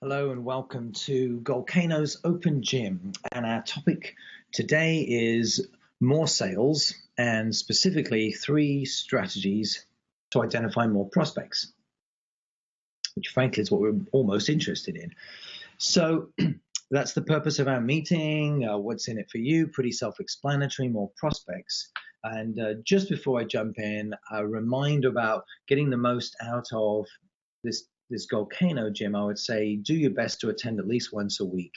Hello and welcome to Golcano's Open Gym. And our topic today is more sales and specifically 3 strategies to identify more prospects, which frankly is what we're almost interested in. So that's the purpose of our meeting. What's in it for you? Pretty self-explanatory, more prospects. And just before I jump in, a reminder about getting the most out of this Golcano gym. I would say do your best to attend at least once a week,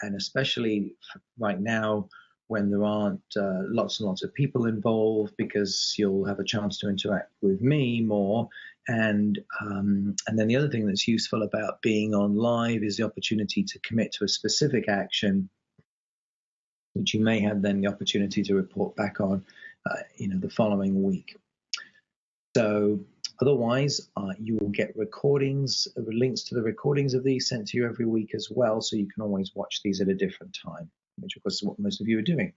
and especially right now when there aren't lots and lots of people involved, because you'll have a chance to interact with me more. And then the other thing that's useful about being on live is the opportunity to commit to a specific action, which you may have then the opportunity to report back on, the following week. So otherwise, you will get recordings, links to the recordings of these sent to you every week as well, so you can always watch these at a different time, which of course is what most of you are doing.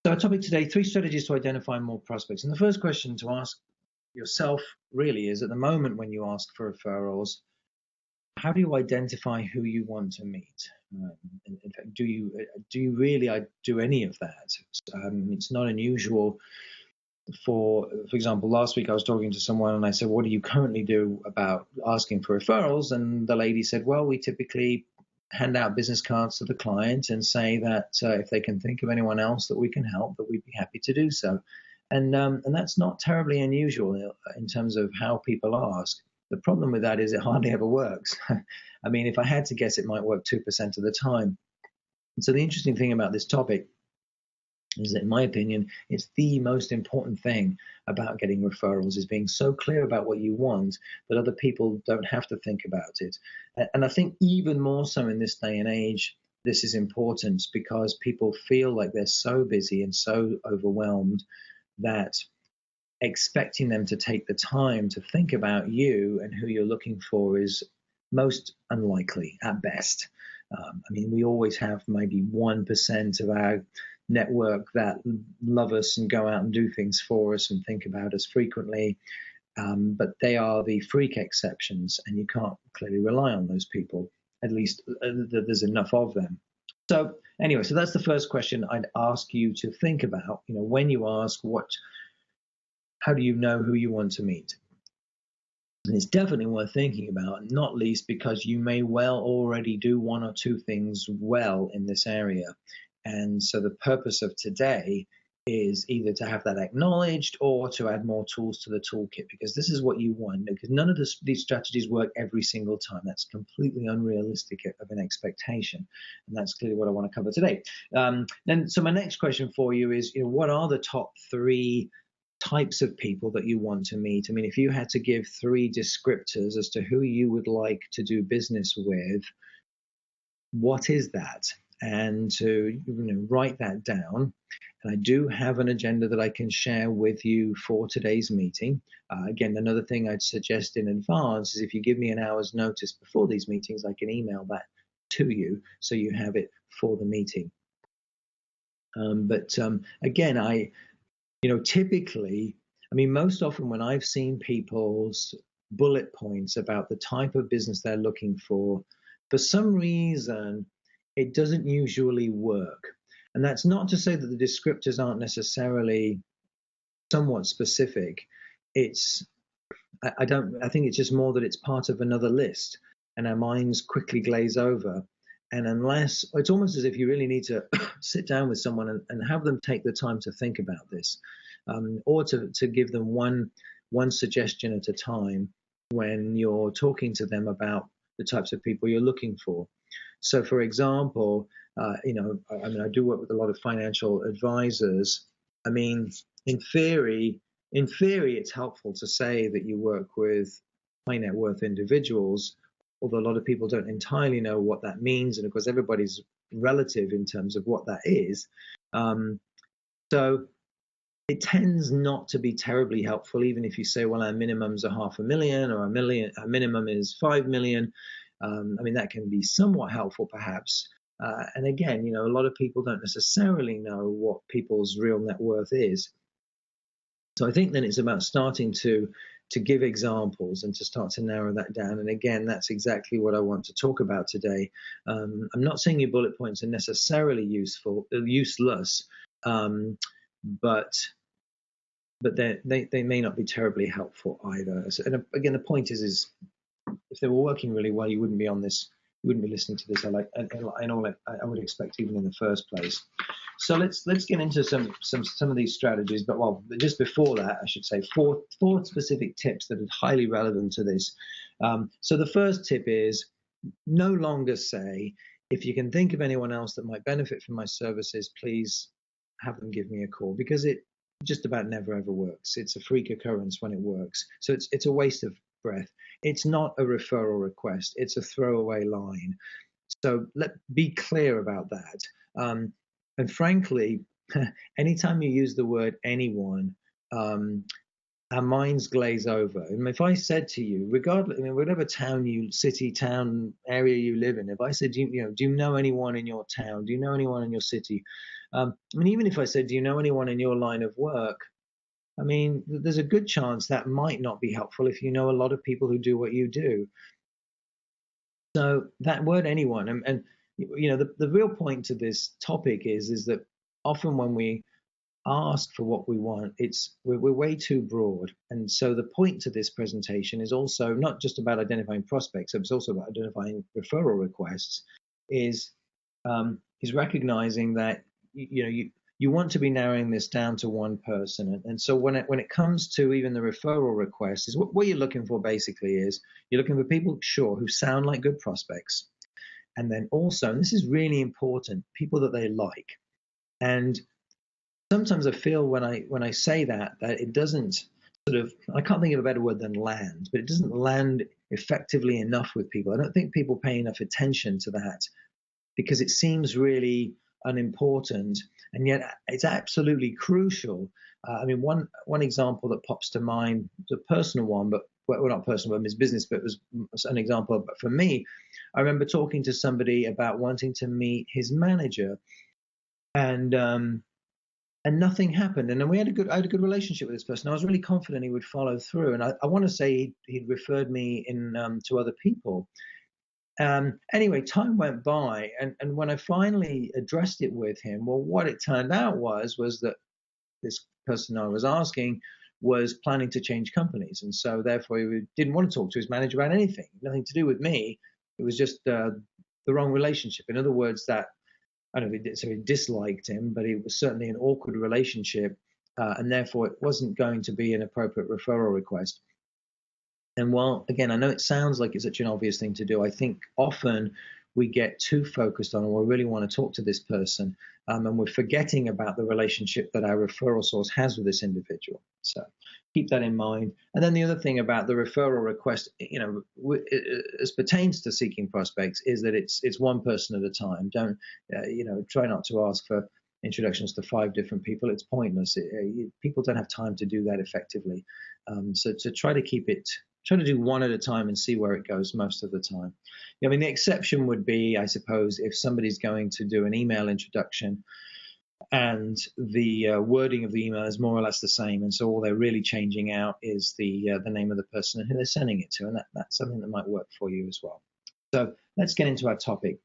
So our topic today, 3 strategies to identify more prospects. And the first question to ask yourself really is, at the moment when you ask for referrals, how do you identify who you want to meet? In fact, do you really do any of that? It's not unusual. For example, last week I was talking to someone and I said, what do you currently do about asking for referrals? And the lady said, well, we typically hand out business cards to the client and say that if they can think of anyone else that we can help, that we'd be happy to do so. And that's not terribly unusual in terms of how people ask. The problem with that is it hardly ever works. I mean, if I had to guess, it might work 2% of the time. And so the interesting thing about this topic is that, in my opinion, it's the most important thing about getting referrals, is being so clear about what you want that other people don't have to think about it. And I think even more so in this day and age, this is important because people feel like they're so busy and so overwhelmed that expecting them to take the time to think about you and who you're looking for is most unlikely at best. I mean, we always have maybe 1% of our network that love us and go out and do things for us and think about us frequently, but they are the freak exceptions, and you can't clearly rely on those people. At least there's enough of them. So anyway, so that's the first question I'd ask you to think about. When you ask how do you know who you want to meet? And it's definitely worth thinking about, not least because you may well already do 1 or 2 things well in this area. And so the purpose of today is either to have that acknowledged or to add more tools to the toolkit, because this is what you want. Because none of these strategies work every single time. That's completely unrealistic of an expectation. And that's clearly what I want to cover today. So my next question for you is, what are the top 3 types of people that you want to meet? I mean, if you had to give 3 descriptors as to who you would like to do business with, what is that? And to write that down. And I do have an agenda that I can share with you for today's meeting. Again, another thing I'd suggest in advance is if you give me an hour's notice before these meetings, I can email that to you so you have it for the meeting. Again, typically, most often when I've seen people's bullet points about the type of business they're looking for some reason, it doesn't usually work. And that's not to say that the descriptors aren't necessarily somewhat specific. I think it's just more that it's part of another list and our minds quickly glaze over. And unless, it's almost as if you really need to sit down with someone and have them take the time to think about this, or to give them one suggestion at a time when you're talking to them about the types of people you're looking for. So, for example, I do work with a lot of financial advisors. I mean, in theory, it's helpful to say that you work with high net worth individuals, although a lot of people don't entirely know what that means. And of course, everybody's relative in terms of what that is. So it tends not to be terribly helpful, even if you say, well, our minimum's $500,000 or our minimum is 5 million. That can be somewhat helpful, perhaps. And again, a lot of people don't necessarily know what people's real net worth is. So I think then it's about starting to to give examples and to start to narrow that down. And again, that's exactly what I want to talk about today. I'm not saying your bullet points are necessarily useless, but they may not be terribly helpful either. And again, the point is if they were working really well, you wouldn't be on this. You wouldn't be listening to this. I would expect even in the first place. So let's get into some of these strategies. But just before that, I should say four specific tips that are highly relevant to this. So the first tip is no longer say, if you can think of anyone else that might benefit from my services, please have them give me a call, because it just about never ever works. It's a freak occurrence when it works. So it's a waste of breath. It's not a referral request. It's a throwaway line. So be clear about that. And frankly, anytime you use the word anyone, our minds glaze over. And if I said to you, regardless, whatever city, town, area you live in, if I said, do you know anyone in your town? Do you know anyone in your city? Even if I said, do you know anyone in your line of work? There's a good chance that might not be helpful if you know a lot of people who do what you do. So that word anyone, and the real point to this topic is that often when we ask for what we want, we're way too broad. And so the point to this presentation is also not just about identifying prospects, it's also about identifying referral requests, is recognizing that you want to be narrowing this down to one person. And so when it comes to even the referral request, is what you're looking for basically is you're looking for people, sure, who sound like good prospects. And then also, and this is really important, people that they like. And sometimes I feel when I say that it doesn't I can't think of a better word than land, but it doesn't land effectively enough with people. I don't think people pay enough attention to that because it seems really unimportant, and yet it's absolutely crucial. One example that pops to mind, it's a personal one, but not personal, but it's business, but it was an example. But for me, I remember talking to somebody about wanting to meet his manager, and nothing happened. And then I had a good relationship with this person. I was really confident he would follow through, and I want to say he'd referred me to other people. Anyway, time went by, and when I finally addressed it with him, well, what it turned out was that this person I was asking was planning to change companies, and so therefore he didn't want to talk to his manager about anything, nothing to do with me. It was just the wrong relationship. In other words, that I don't know if he disliked him, but it was certainly an awkward relationship, and therefore it wasn't going to be an appropriate referral request. And while, again, I know it sounds like it's such an obvious thing to do, I think often we get too focused on, we really want to talk to this person, and we're forgetting about the relationship that our referral source has with this individual. So keep that in mind. And then the other thing about the referral request, as pertains to seeking prospects, is that it's one person at a time. Don't, try not to ask for introductions to 5 different people. It's pointless. People don't have time to do that effectively. So to try to do one at a time and see where it goes most of the time. The exception would be, I suppose, if somebody's going to do an email introduction and the wording of the email is more or less the same, and so all they're really changing out is the name of the person and who they're sending it to, and that's something that might work for you as well. So let's get into our topic.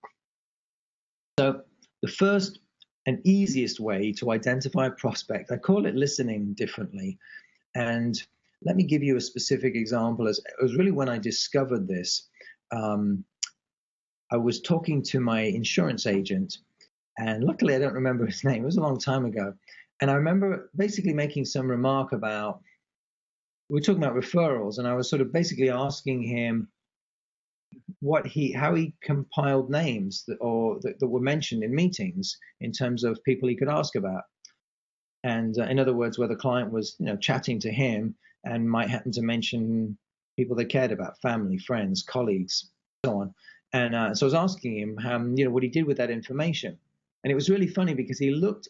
So the first and easiest way to identify a prospect, I call it listening differently, and let me give you a specific example. It was really when I discovered this. I was talking to my insurance agent, and luckily I don't remember his name. It was a long time ago. And I remember basically making some remark about, we were talking about referrals, and I was sort of basically asking him how he compiled names that were mentioned in meetings in terms of people he could ask about. And in other words, where the client was, chatting to him and might happen to mention people they cared about, family, friends, colleagues, so on. And so I was asking him, what he did with that information. And it was really funny because he looked,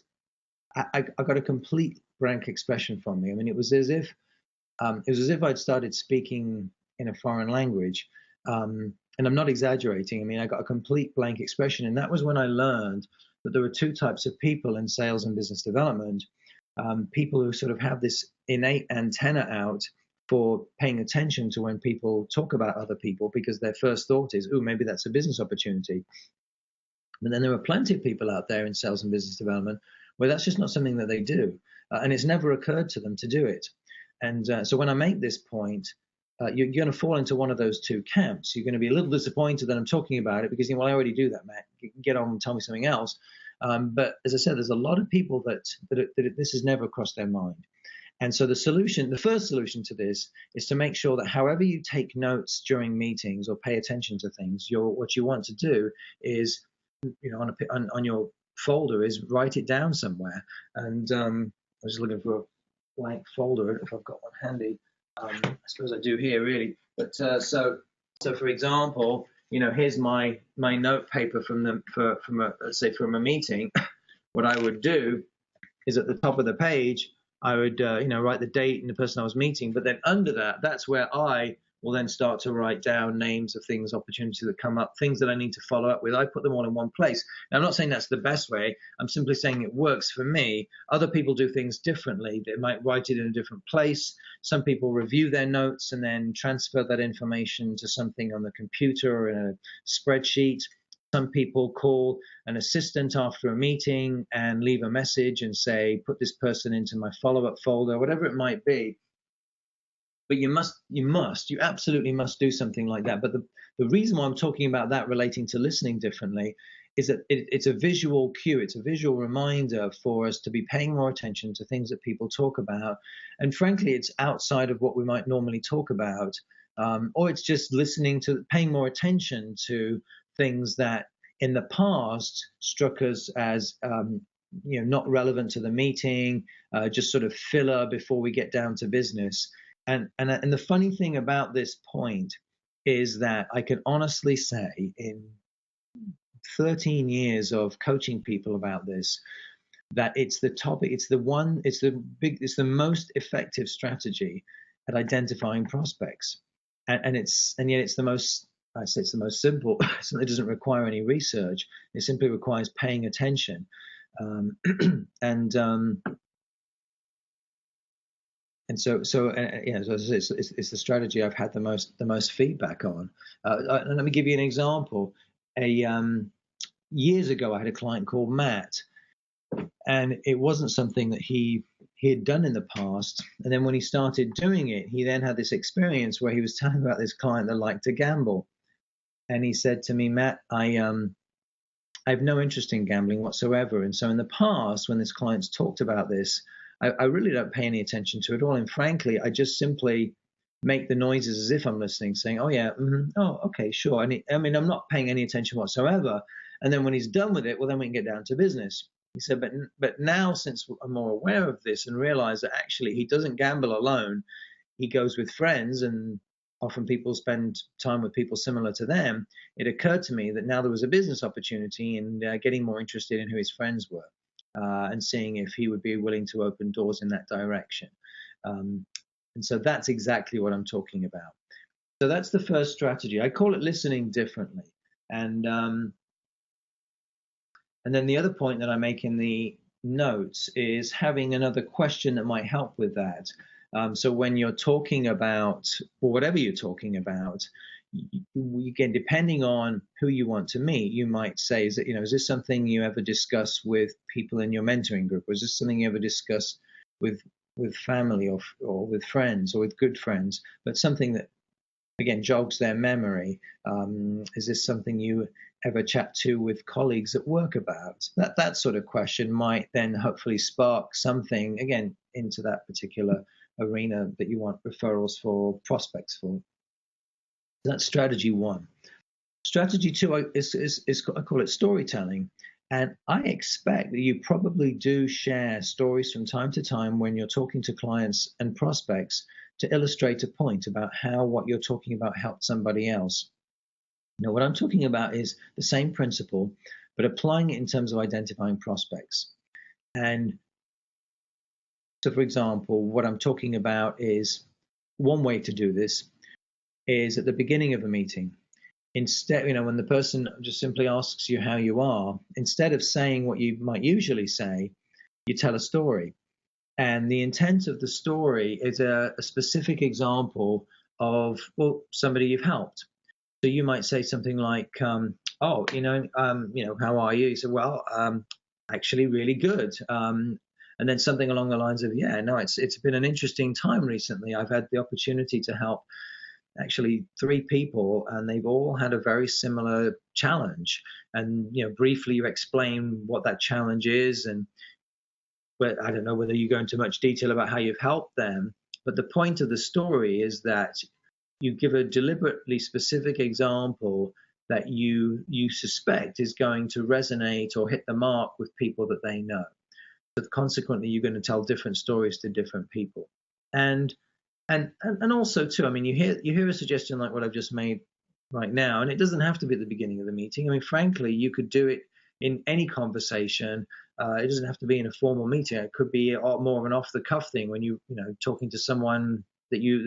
I got a complete blank expression from him. It was as if I'd started speaking in a foreign language. And I'm not exaggerating. I got a complete blank expression. And that was when I learned that there are 2 types of people in sales and business development. People who sort of have this innate antenna out for paying attention to when people talk about other people, because their first thought is, oh, maybe that's a business opportunity. But then there are plenty of people out there in sales and business development where that's just not something that they do. And it's never occurred to them to do it. And so when I make this point, you're going to fall into one of those two camps. You're going to be a little disappointed that I'm talking about it because, well, I already do that, Matt. Get on and tell me something else. But as I said, there's a lot of people that this has never crossed their mind. And so the first solution to this is to make sure that however you take notes during meetings or pay attention to things, what you want to do is, on your folder is write it down somewhere. And I'm just looking for a blank folder if I've got one handy. I suppose I do here, really. But so for example, here's my note paper from a meeting. What I would do is at the top of the page, I would write the date and the person I was meeting. But then under that's where I will then start to write down names of things, opportunities that come up, things that I need to follow up with. I put them all in one place. Now, I'm not saying that's the best way. I'm simply saying it works for me. Other people do things differently. They might write it in a different place. Some people review their notes and then transfer that information to something on the computer or in a spreadsheet. Some people call an assistant after a meeting and leave a message and say, put this person into my follow-up folder, whatever it might be. But you absolutely must do something like that. But the reason why I'm talking about that relating to listening differently is that it's a visual cue. It's a visual reminder for us to be paying more attention to things that people talk about. And frankly, it's outside of what we might normally talk about. Or it's just paying more attention to things that in the past struck us as not relevant to the meeting, just sort of filler before we get down to business. And the funny thing about this point is that I can honestly say in 13 years of coaching people about this, that it's the topic, it's the most effective strategy at identifying prospects. And yet it's the most simple. It doesn't require any research. It simply requires paying attention. And so it's the strategy I've had the most feedback on. And let me give you an example. Years ago, I had a client called Matt, and it wasn't something that he had done in the past. And then when he started doing it, he then had this experience where he was telling about this client that liked to gamble. And he said to me, Matt, I have no interest in gambling whatsoever. And so in the past, when this client's talked about this, I really don't pay any attention to it at all. And frankly, I just simply make the noises as if I'm listening, saying, oh, yeah, oh, okay, sure. And I'm not paying any attention whatsoever. And then when he's done with it, well, then we can get down to business. He said, but now, since I'm more aware of this and realize that actually he doesn't gamble alone, he goes with friends, and often people spend time with people similar to them, it occurred to me that now there was a business opportunity in getting more interested in who his friends were. And seeing if he would be willing to open doors in that direction. And so that's exactly what I'm talking about. So that's the first strategy. I call it listening differently. And then the other point that I make in the notes is having another question that might help with that. So when you're talking about, or whatever you're talking about, again, depending on who you want to meet, you might say, is this something you ever discuss with people in your mentoring group? Or is this something you ever discuss with family or with friends or with good friends, but something that, again, jogs their memory? Is this something you ever chat to with colleagues at work about? That sort of question might then hopefully spark something, again, into that particular arena that you want referrals for, prospects for. That's strategy one. Strategy two is I call it storytelling. And I expect that you probably do share stories from time to time when you're talking to clients and prospects to illustrate a point about how what you're talking about helped somebody else. Now, what I'm talking about is the same principle, but applying it in terms of identifying prospects. And so, for example, what I'm talking about is one way to do this is at the beginning of a meeting. Instead, when the person just simply asks you how you are, instead of saying what you might usually say, you tell a story. And the intent of the story is a specific example of, well, somebody you've helped. So you might say something like, "Oh, how are you?" You say, "Well, actually, really good." And then something along the lines of, "Yeah, no, it's been an interesting time recently. I've had the opportunity to help actually three people, and they've all had a very similar challenge." And briefly you explain what that challenge is, and but I don't know whether you go into much detail about how you've helped them. But the point of the story is that you give a deliberately specific example that you suspect is going to resonate or hit the mark with people that they know. So consequently, you're going to tell different stories to different people. And also too, I mean, you hear a suggestion like what I've just made right now, and it doesn't have to be at the beginning of the meeting. I mean, frankly, you could do it in any conversation. It doesn't have to be in a formal meeting. It could be more of an off-the-cuff thing when talking to someone that you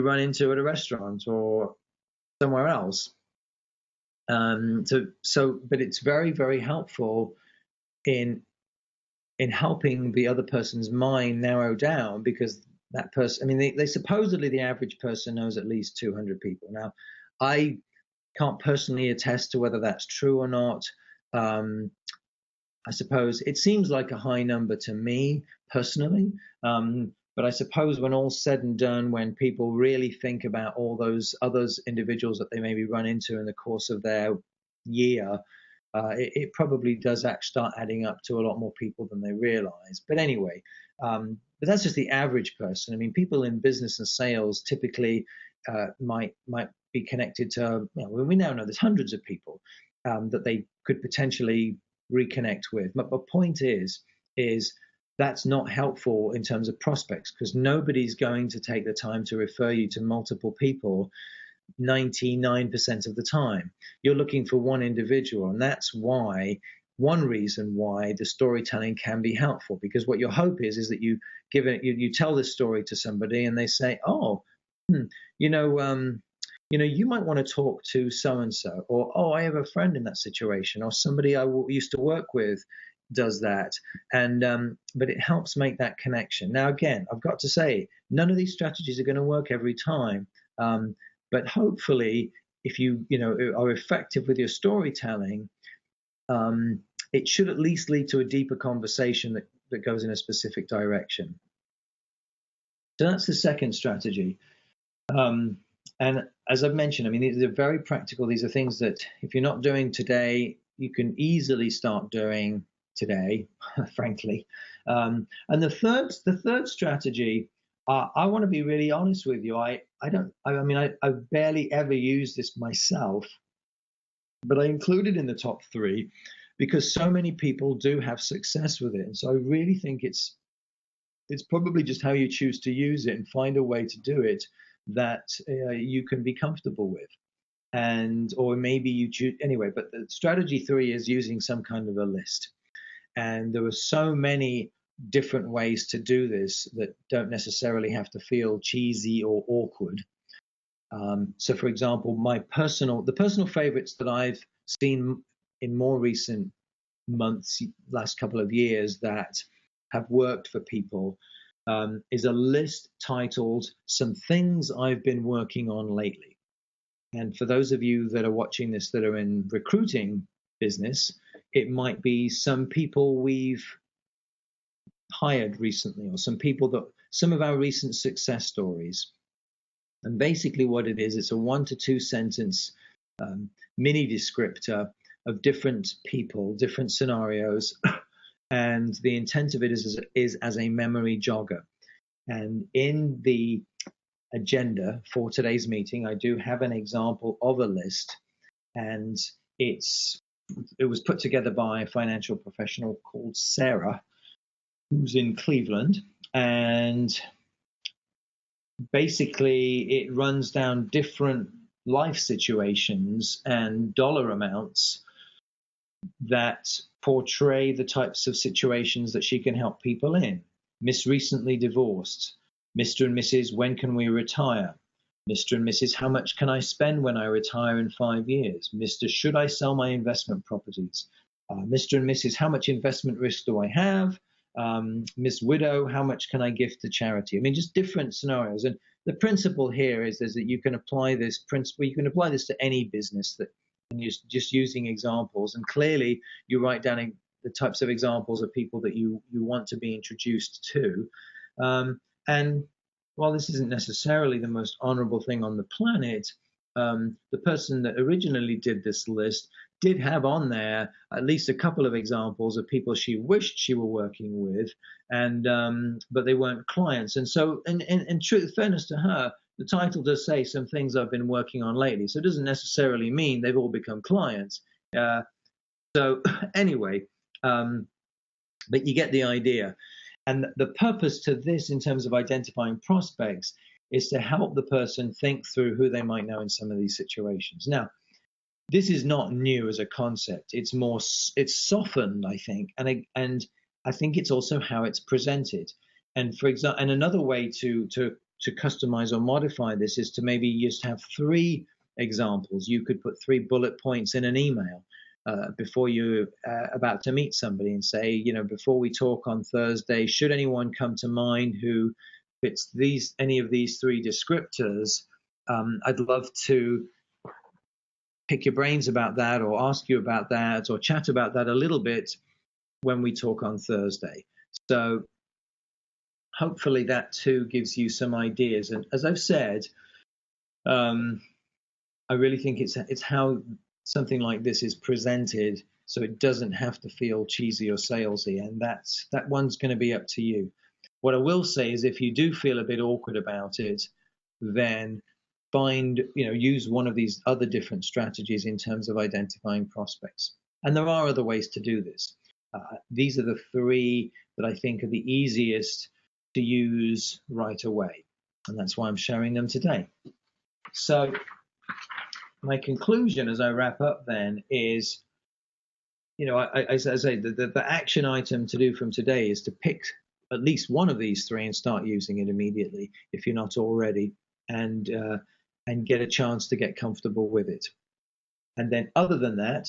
run into at a restaurant or somewhere else. But it's very, very helpful in helping the other person's mind narrow down, because that person, I mean, they supposedly, the average person knows at least 200 people. Now, I can't personally attest to whether that's true or not. I suppose it seems like a high number to me personally. But I suppose when all's said and done, when people really think about all those others individuals that they maybe run into in the course of their year, it probably does start adding up to a lot more people than they realize. But anyway, but that's just the average person. I mean, people in business and sales typically might be connected to, we now know there's hundreds of people that they could potentially reconnect with. But the point is that's not helpful in terms of prospects, because nobody's going to take the time to refer you to multiple people 99% of the time. You're looking for one individual, and that's one reason why the storytelling can be helpful, because what your hope is that you tell this story to somebody and they say, "Oh, you might want to talk to so and so," or, "Oh, I have a friend in that situation," or, "Somebody I used to work with does that." And but it helps make that connection. Now, again, I've got to say, none of these strategies are going to work every time, but hopefully, if you are effective with your storytelling, it should at least lead to a deeper conversation that goes in a specific direction. So that's the second strategy. And as I've mentioned, I mean, these are very practical. These are things that if you're not doing today, you can easily start doing today, frankly. And the third strategy, I want to be really honest with you. I barely ever use this myself, but I include it in the top three because so many people do have success with it. And so I really think it's probably just how you choose to use it and find a way to do it that you can be comfortable with. Or maybe you choose anyway, but the strategy 3 is using some kind of a list. And there are so many different ways to do this that don't necessarily have to feel cheesy or awkward. So for example, the personal favorites that I've seen in more recent months, last couple of years, that have worked for people is a list titled "Some Things I've Been Working On Lately." And for those of you that are watching this that are in recruiting business, it might be some people we've hired recently, or some of our recent success stories. And basically what it is, it's a 1 to 2 sentence mini descriptor of different people, different scenarios. And the intent of it is as a memory jogger. And in the agenda for today's meeting, I do have an example of a list, and it was put together by a financial professional called Sarah, who's in Cleveland, and basically it runs down different life situations and dollar amounts that portray the types of situations that she can help people in. Miss recently divorced. Mr. and Mrs. when can we retire? Mr. and Mrs. how much can I spend when I retire in 5 years? Mr. should I sell my investment properties? Mr. and Mrs. how much investment risk do I have? Miss Widow, how much can I give to charity? I mean, just different scenarios. And the principle here is that you can apply this principle, you can apply this to any business, that and you're just using examples. And clearly you write down the types of examples of people that you want to be introduced to. And while this isn't necessarily the most honorable thing on the planet, the person that originally did this list did have on there at least a couple of examples of people she wished she were working with, and but they weren't clients. And so, in truth, fairness to her, the title does say some things I've been working on lately. So it doesn't necessarily mean they've all become clients. So anyway, but you get the idea. And the purpose to this, in terms of identifying prospects, is to help the person think through who they might know in some of these situations. Now, this is not new as a concept. It's softened, I think, and I think it's also how it's presented. And for example, and another way to customize or modify this is to maybe just have 3 examples. You could put 3 bullet points in an email before you're about to meet somebody, and say, before we talk on Thursday, should anyone come to mind who fits any of these 3 descriptors, I'd love to pick your brains about that, or ask you about that, or chat about that a little bit when we talk on Thursday. So hopefully that too gives you some ideas. And as I've said, I really think it's how something like this is presented, so it doesn't have to feel cheesy or salesy, and that one's going to be up to you. What I will say is, if you do feel a bit awkward about it, then use one of these other different strategies in terms of identifying prospects. And there are other ways to do this. These are the 3 that I think are the easiest to use right away, and that's why I'm sharing them today. So my conclusion as I wrap up then is, I say the action item to do from today is to pick at least one of these 3 and start using it immediately if you're not already, and get a chance to get comfortable with it. And then other than that,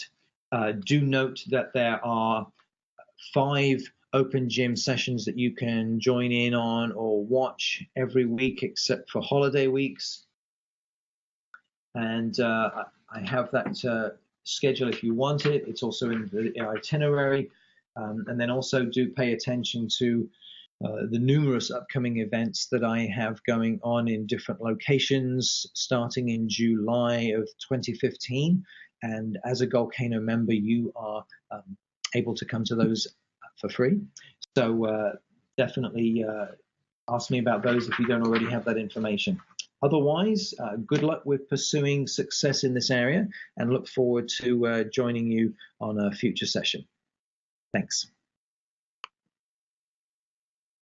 do note that there are 5 open gym sessions that you can join in on or watch every week except for holiday weeks. And I have that schedule if you want it. It's also in the itinerary. And then also do pay attention to the numerous upcoming events that I have going on in different locations starting in July of 2015. And as a Golcano member, you are able to come to those for free. So definitely ask me about those if you don't already have that information. Otherwise, good luck with pursuing success in this area, and look forward to joining you on a future session. Thanks.